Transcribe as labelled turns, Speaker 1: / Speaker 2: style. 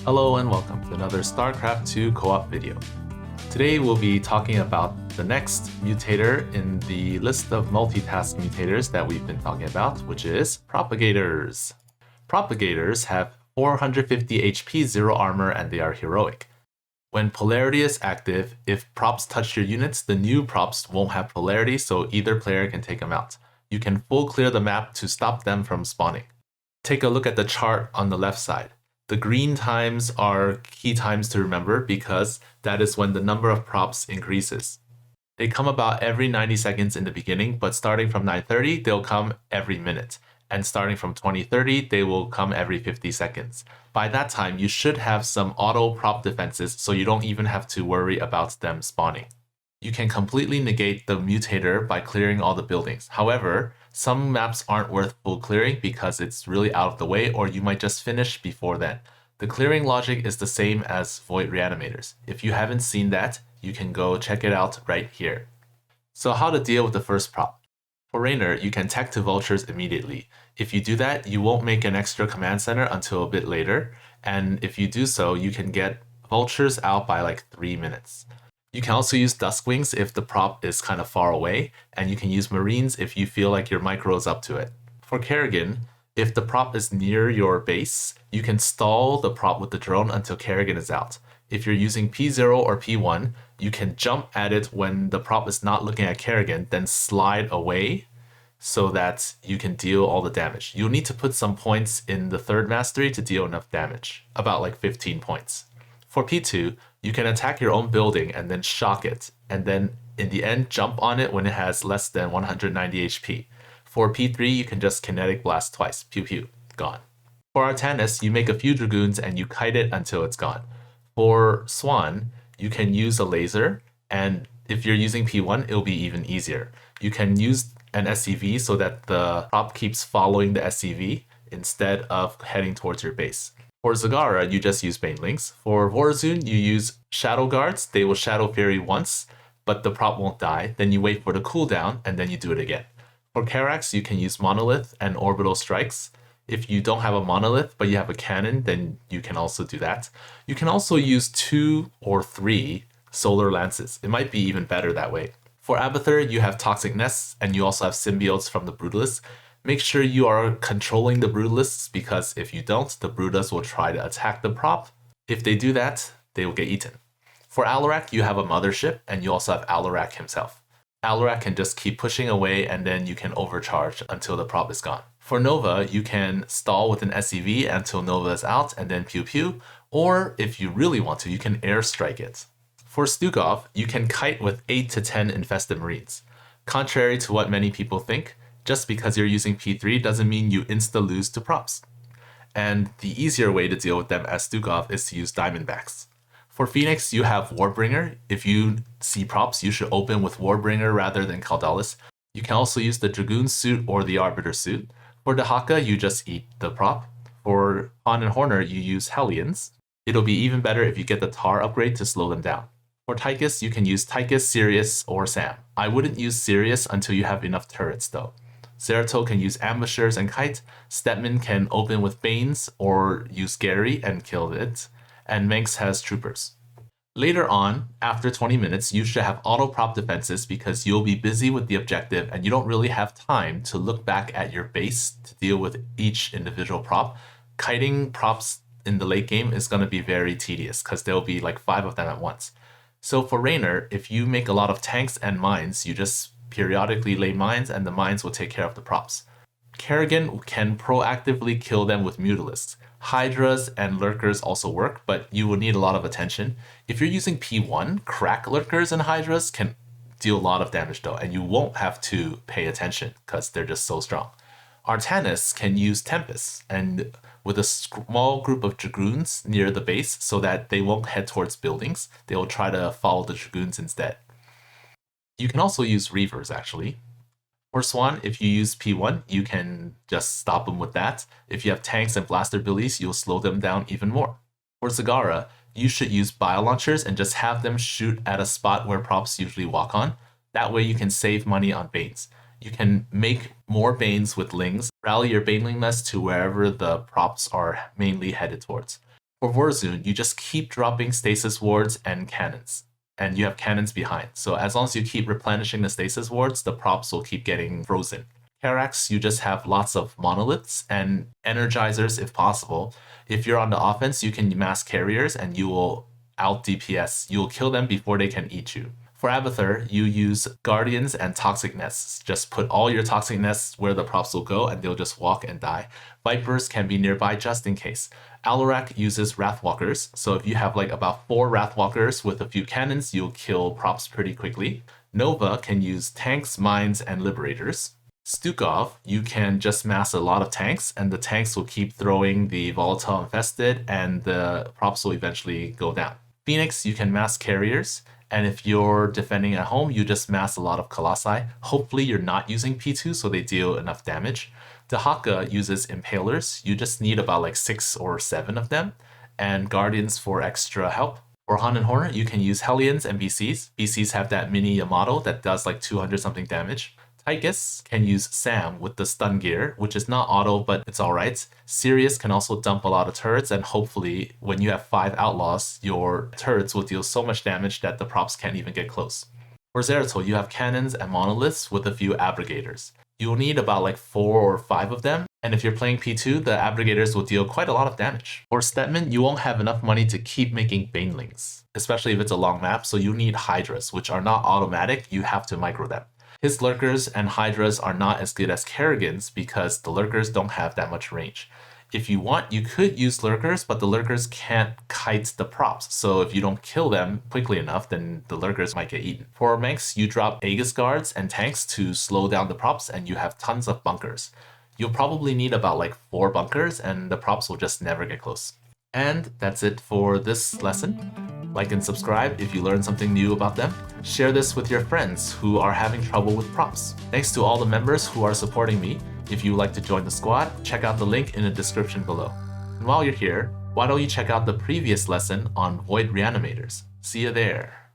Speaker 1: Hello and welcome to another StarCraft 2 co-op video. Today we'll be talking about the next mutator in the list of multitask mutators that we've been talking about, which is Propagators. Propagators have 450 HP, 0 armor, and they are heroic. When polarity is active, if props touch your units, the new props won't have polarity, so either player can take them out. You can full clear the map to stop them from spawning. Take a look at the chart on the left side. The green times are key times to remember because that is when the number of props increases. They come about every 90 seconds in the beginning, but starting from 9:30, they'll come every minute. And starting from 20:30, they will come every 50 seconds. By that time, you should have some auto prop defenses so you don't even have to worry about them spawning. You can completely negate the mutator by clearing all the buildings. However, some maps aren't worth full clearing because it's really out of the way, or you might just finish before then. The clearing logic is the same as Void Reanimators. If you haven't seen that, you can go check it out right here. So how to deal with the first prop. For Raynor, you can tech to vultures immediately. If you do that, you won't make an extra command center until a bit later, and if you do so, you can get vultures out by like 3 minutes. You can also use Duskwings if the prop is kind of far away, and you can use Marines if you feel like your micro is up to it. For Kerrigan, if the prop is near your base, you can stall the prop with the drone until Kerrigan is out. If you're using P0 or P1, you can jump at it when the prop is not looking at Kerrigan, then slide away so that you can deal all the damage. You'll need to put some points in the third mastery to deal enough damage, about like 15 points. For P2, you can attack your own building and then shock it, and then in the end jump on it when it has less than 190 HP. For P3, you can just kinetic blast twice, pew pew, gone. For Artanis, you make a few dragoons and you kite it until it's gone. For Swan, you can use a laser, and if you're using P1, it'll be even easier. You can use an SCV so that the prop keeps following the SCV instead of heading towards your base. For Zagara, you just use Banelings. For Vorazun, you use Shadow Guards. They will Shadow Fury once, but the prop won't die. Then you wait for the cooldown, and then you do it again. For Karax, you can use Monolith and Orbital Strikes. If you don't have a Monolith, but you have a cannon, then you can also do that. You can also use 2 or 3 Solar Lances. It might be even better that way. For Abathur, you have Toxic Nests, and you also have Symbiotes from the Brutalists. Make sure you are controlling the Brutalists, because if you don't, the Brutus will try to attack the prop. If they do that, they will get eaten. For Alarak, you have a Mothership, and you also have Alarak himself. Alarak can just keep pushing away, and then you can overcharge until the prop is gone. For Nova, you can stall with an SCV until Nova is out, and then pew pew, or if you really want to, you can airstrike it. For Stukov, you can kite with 8 to 10 infested Marines. Contrary to what many people think, just because you're using P3 doesn't mean you insta-lose to props. And the easier way to deal with them as Stukov is to use Diamondbacks. For Phoenix, you have Warbringer. If you see props, you should open with Warbringer rather than Caldalis. You can also use the Dragoon suit or the Arbiter suit. For Dahaka, you just eat the prop. For Han and Horner, you use Hellions. It'll be even better if you get the Tar upgrade to slow them down. For Tychus, you can use Tychus, Sirius, or Sam. I wouldn't use Sirius until you have enough turrets though. Zeratul can use Ambushers and Kite, Stepman can open with Banes or use Gary and kill it, and Manx has Troopers. Later on, after 20 minutes, you should have auto prop defenses because you'll be busy with the objective and you don't really have time to look back at your base to deal with each individual prop. Kiting props in the late game is going to be very tedious because there'll be like 5 of them at once. So for Raynor, if you make a lot of tanks and mines, you just periodically lay mines and the mines will take care of the props. Kerrigan can proactively kill them with Mutalisks. Hydras and Lurkers also work, but you will need a lot of attention. If you're using P1, crack Lurkers and Hydras can deal a lot of damage though, and you won't have to pay attention because they're just so strong. Artanis can use Tempest, and with a small group of Dragoons near the base so that they won't head towards buildings, they will try to follow the Dragoons instead. You can also use Reavers actually. For Swan, if you use P1, you can just stop them with that. If you have tanks and blaster billies, you'll slow them down even more. For Zagara, you should use bio launchers and just have them shoot at a spot where props usually walk on. That way you can save money on Banes. You can make more Banes with Lings, rally your Baneling mess to wherever the props are mainly headed towards. For Warzone, you just keep dropping stasis wards and cannons. And you have cannons behind. So as long as you keep replenishing the stasis wards, the props will keep getting frozen. Karax, you just have lots of monoliths and energizers if possible. If you're on the offense, you can mass carriers and you will out DPS. You will kill them before they can eat you. For Abathur, you use Guardians and Toxic Nests. Just put all your Toxic Nests where the props will go and they'll just walk and die. Vipers can be nearby just in case. Alarak uses Wrathwalkers, so if you have like about 4 Wrathwalkers with a few cannons, you'll kill props pretty quickly. Nova can use tanks, mines, and liberators. Stukov, you can just mass a lot of tanks, and the tanks will keep throwing the volatile infested, and the props will eventually go down. Phoenix, you can mass carriers, and if you're defending at home, you just mass a lot of Colossi. Hopefully you're not using P2 so they deal enough damage. Dahaka uses Impalers. You just need about like 6 or 7 of them, and Guardians for extra help. For Han and Hornet, you can use Hellions and BCs. BCs have that mini Yamato that does like 200 something damage. Tychus can use Sam with the stun gear, which is not auto, but it's alright. Sirius can also dump a lot of turrets, and hopefully when you have 5 outlaws, your turrets will deal so much damage that the props can't even get close. For Zeratul, you have cannons and monoliths with a few abrogators. You'll need about like 4 or 5 of them, and if you're playing P2, the abrogators will deal quite a lot of damage. For Stetman, you won't have enough money to keep making banelings, especially if it's a long map, so you need Hydras, which are not automatic, you have to micro them. His Lurkers and Hydras are not as good as Kerrigan's because the Lurkers don't have that much range. If you want, you could use Lurkers, but the Lurkers can't kite the props, so if you don't kill them quickly enough, then the Lurkers might get eaten. For Manx, you drop Aegis Guards and tanks to slow down the props, and you have tons of bunkers. You'll probably need about like 4 bunkers, and the props will just never get close. And that's it for this lesson. Like and subscribe if you learned something new about them. Share this with your friends who are having trouble with props. Thanks to all the members who are supporting me. If you would like to join the squad, check out the link in the description below. And while you're here, why don't you check out the previous lesson on Void Reanimators? See you there.